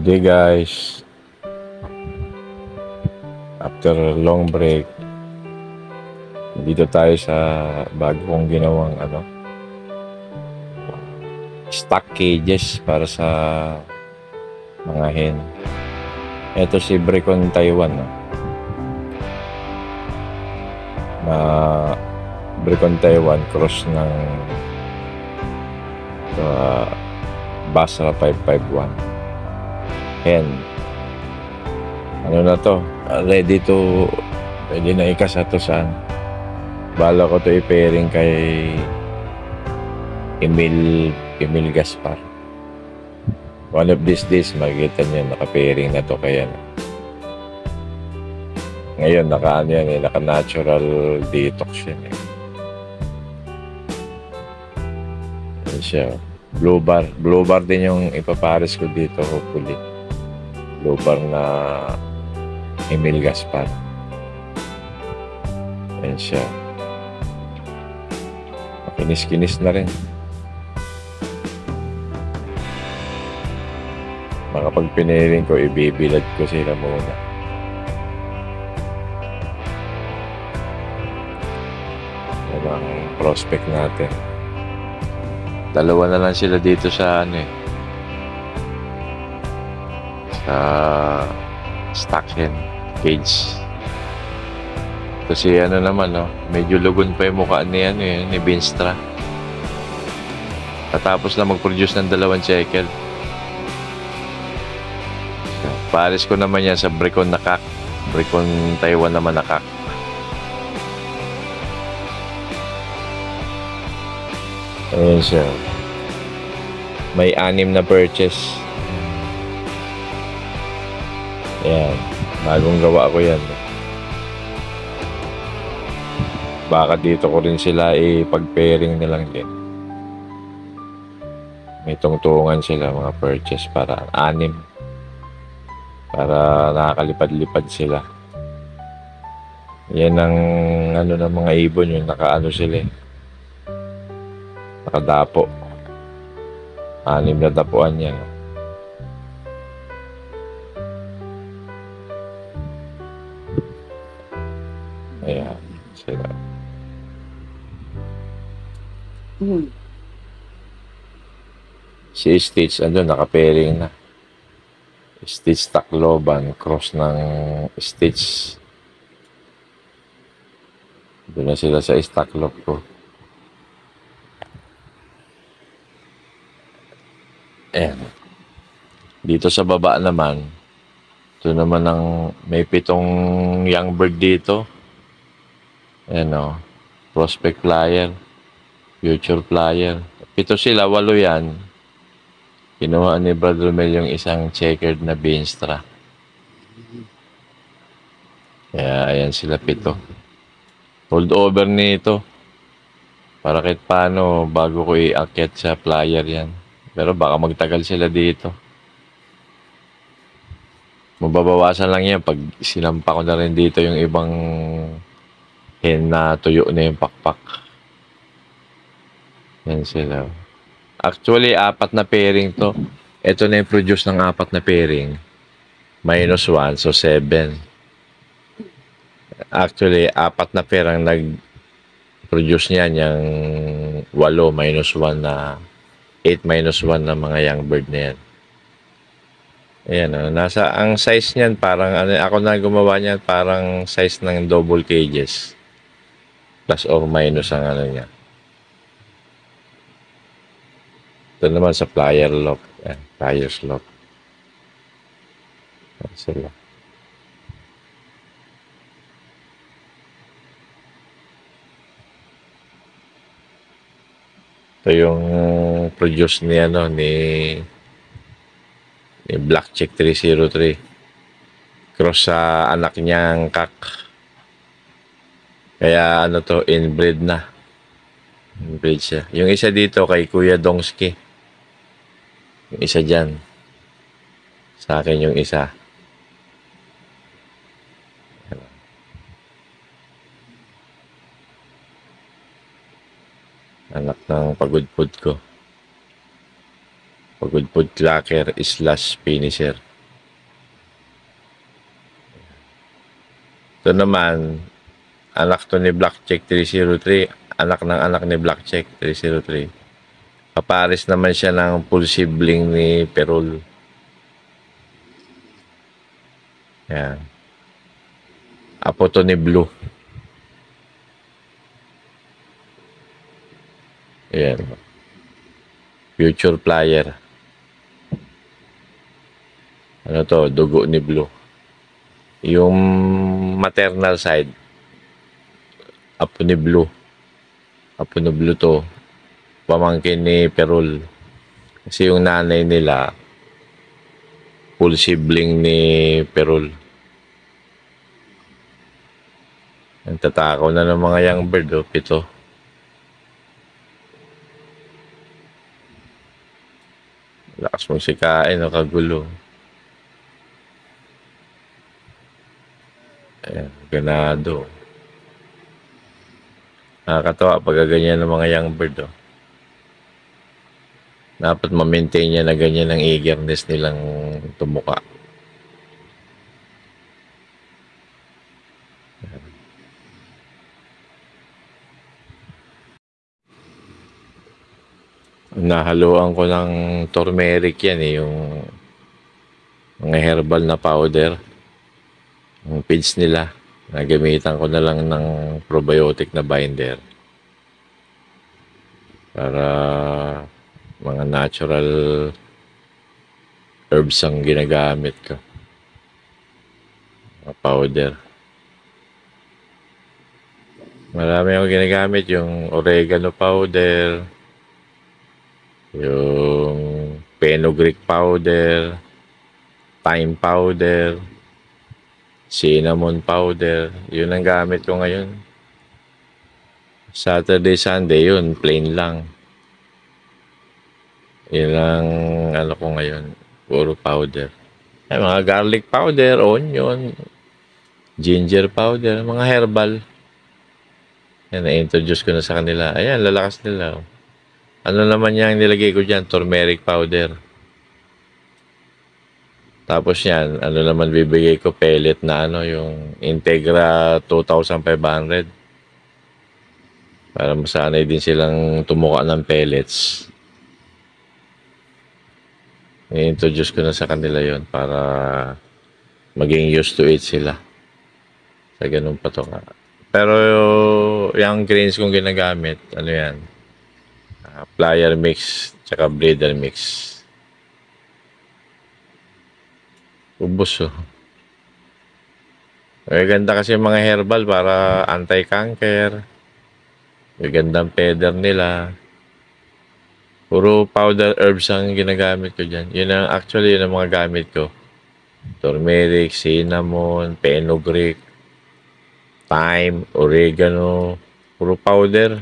Good day guys. After a long break, dito tayo sa bago kong ginawang stock cages para sa mga hen. Ito si Brecon Taiwan, no? Na Brecon Taiwan cross ng Basra 551 hen. Ano na to, pwede na ikasatosan. Bala ko to i-pairing kay Emil Gaspar. One of these days makikita niyo naka-pairing na to kaya ngayon naka-natural detox yan eh. Yan siya. Blue bar din yung ipapares ko dito, hopefully. Blue bar na Emil Gaspar. Yan siya. Kinis-kinis na rin. Kapag piniling ko, ibibilad ko sila muna. Yan ang prospect natin. Dalawa na lang sila dito sa sa stock hen cage. Kasi naman, medyo lugon pa yung mukha ni Binstra. Tatapos na mag-produce ng 2 shekel. Pares ko naman yan sa Brecon Nakak. Brecon Taiwan naman Nakak. Ayan siya. May 6 na purchase. Ayan. Bagong gawa ko yan. Baka dito ko rin sila pag-pairing na lang din. May tungtungan sila mga purchase para 6. Para nakakalipad-lipad sila. Yan ang ng mga ibon yung sila nakadapo. 6 na dapuan yan. Ayan sila. Si Stitch naka-pairing na. Stitch Tacloban cross ng Stitch. Doon na sila sa Staclob ko. Ayan. Dito sa baba naman, ito naman may 7 young bird dito. Ayan prospect flyer, future flyer. 7 sila, 8 yan. Kinuha ni Brother Mel yung isang checkered na Binstra. Kaya ayan sila 7. Hold over nito. Para kahit paano bago ko i-akyat sa flyer yan. Pero baka magtagal sila dito. Mababawasan lang yan pag sinampa ko na rin dito yung ibang hen na tuyo na yung pakpak. Yan sila. Actually, 4 na pairing to. Ito na yung produce ng 4 na pairing. -1, so 7. Actually, 4 na pair ang nag-produce niyan. Yung 8 -1 na 8 -1 na mga young bird na yan. Ayan, ang size niyan parang ako na gumawa niyan parang size ng double cages. Plus or minus ang niya. Ito naman sa flyer lock. Flyers lock. Ayan sila. Ito yung produce ni Black Check 303. Cross sa anak niyang kak. Kaya inbreed na. Inbreed siya. Yung isa dito kay Kuya Dongski. Yung isa dyan. Sa akin yung isa. Anak ng pagudpud ko. Pagudpud clacker / finisher. Ito naman, anak to ni Blackcheck 303. Anak ng anak ni Blackcheck 303. Kapares naman siya ng full sibling ni Perul. Yan. Apo to ni Blue. Ayan. Future Flyer. Ano to? Dugo ni Blue. Yung maternal side, apo ni Blue. Apo ni Blue to. Pamangkin ni Perul. Kasi yung nanay nila, full sibling ni Perul. Ang tatakaw na ng mga young bird, oh, 7. Lakas mong sikain, oh, kagulo. Ayan, ganado. Nakakatawa pag ganyan ng mga young bird, oh. Dapat ma-maintain niya na ganyan ang eagerness nilang tumuka. Nahaluan ko ng turmeric yan eh, yung mga herbal na powder. Yung feeds nila. Nagamitan ko na lang ng probiotic na binder. Para mga natural herbs ang ginagamit ko. Mga powder. Marami akong ginagamit, yung oregano powder, yung fenugreek powder, thyme powder, cinnamon powder. Yun ang gamit ko ngayon. Saturday, Sunday, yun, plain lang. Yun ang ano ko ngayon, puro powder. Ay, mga garlic powder, onion, ginger powder, mga herbal. Yan, na-introduce ko na sa kanila. Ayan, lalakas nila. Oh. Ano naman yung nilagay ko dyan? Turmeric powder. Tapos yan, ano naman bibigay ko? Pellet na ano, yung Integra 2,500. Para masanay din silang tumuka ng pellets. I-introduce ko na sa kanila yon para maging used to it sila. Sa ganun pa to. Pero yung grains kong ginagamit, ano yan? Flyer mix, tsaka breeder mix. Ubos, oh. May ganda kasi mga herbal para anti-cancer. May gandang feather nila. Puro powder herbs ang ginagamit ko dyan. Yun ang actually yun ang mga gamit ko. Turmeric, cinnamon, fenugreek, thyme, oregano. Puro powder.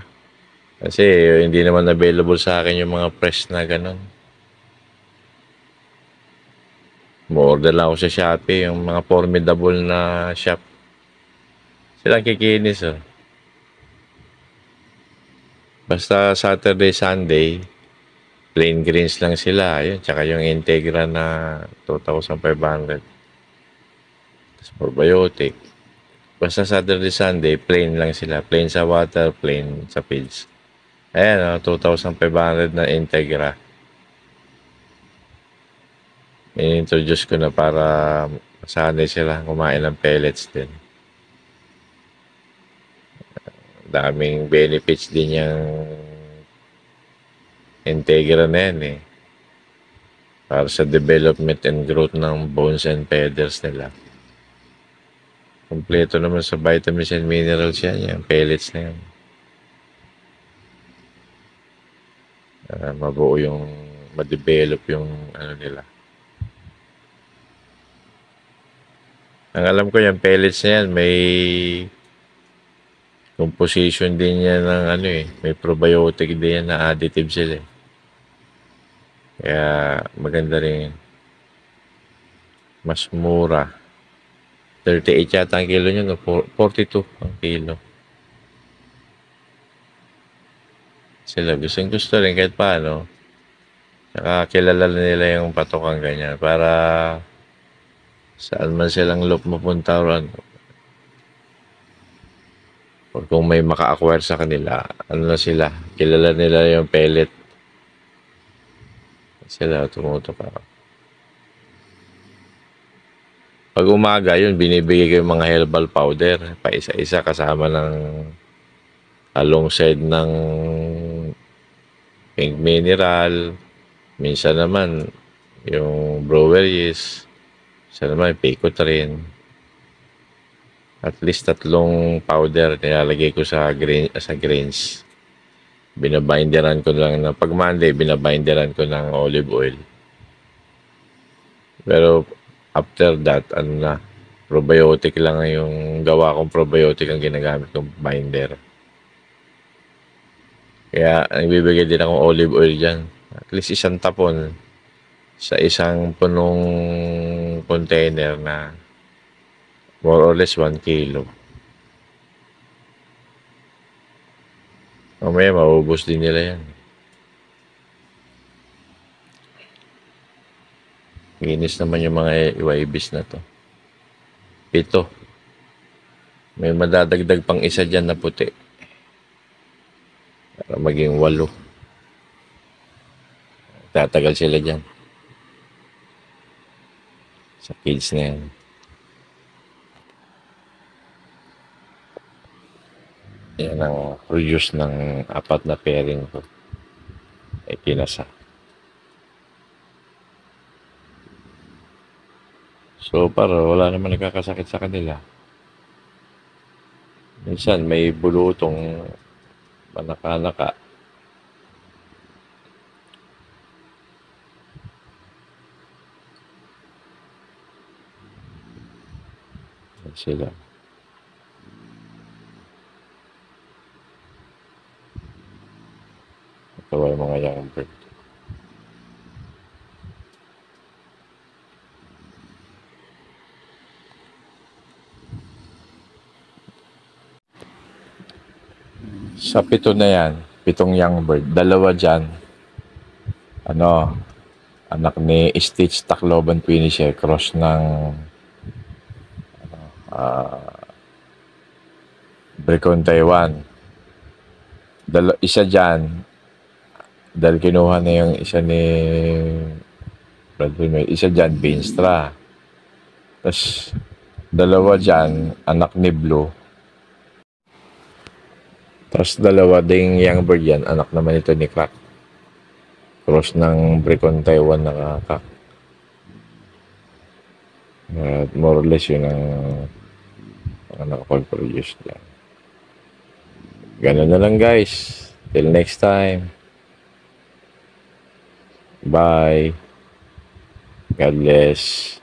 Kasi hindi naman available sa akin yung mga fresh na ganun. Mo-order lang ako sa Shopee, yung mga formidable na shop. Silang kikinis, oh. Basta Saturday, Sunday, plain greens lang sila. Ayun, tsaka yung Integra na 2,500. Tapos probiotic. Basta Saturday, Sunday, plain lang sila. Plain sa water, plain sa feeds. Ayan, 2,500 na Integra. I-introduce ko na para masanay sila kumain ng pellets din. Daming benefits din yung Integra na yan eh. Para sa development and growth ng bones and feathers nila. Kompleto naman sa vitamins and minerals yan, yung pellets na yan. Mabuo yung, ma-develop yung ano nila. Ang alam ko yung pellets na yan, may composition din yan ng ano eh. May probiotic din yan na additive sila eh. Kaya maganda rin. Mas mura. 38 yata ang kilo nyo, no? 42 ang kilo. Sila gusto rin kahit paano. Saka kilala nila yung patokang ganyan para saan man silang loop mapunta ron. Or kung may maka-acquire sa kanila, ano na sila, kilala nila yung pellet. Sila tumutok ako. Pag umaga, yun, binibigay ko yung mga herbal powder. Pa isa-isa kasama ng alongside ng pink mineral. Minsan naman, yung breweries. Minsan naman, picot rin. At least 3 powder nilalagay ko sa grains. Binabinderan ko lang na pag Monday, binabinderan ko ng olive oil. Pero after that, ano na, probiotic lang yung gawa kong probiotic ang ginagamit kong binder. Kaya nagbibigay din akong olive oil dyan. At least 1 tapon sa isang punong container na more or less 1 kilo. Mamaya maubos din nila yan. Ginis naman yung mga iwaibis na to. Ito. May madadagdag pang isa dyan na puti. Para maging 8. Tatagal sila dyan. Sa cage na yan. Yan ang produce ng 4 na pairing ko. Ay kinasa. So, para wala naman nagkakasakit sa kanila. Minsan, may bulutong manaka-naka. Yan sila. Ito ay mga young bird. Sa 7 na yan, 7 young bird, 2 dyan, anak ni Stitch Tacloban Finisher, cross ng Brecon Taiwan. Isa dyan, dahil kinuha na yung isa ni isa dyan, Beanstra. Tapos, 2 dyan, anak ni Blue. Tapos 2 ding young bird yan, anak naman ito ni Crack. Cross ng Brecon Taiwan na Crack. More or less yun ang nakapag-produce dyan. Ganun na lang guys. Till next time. Bye. God bless.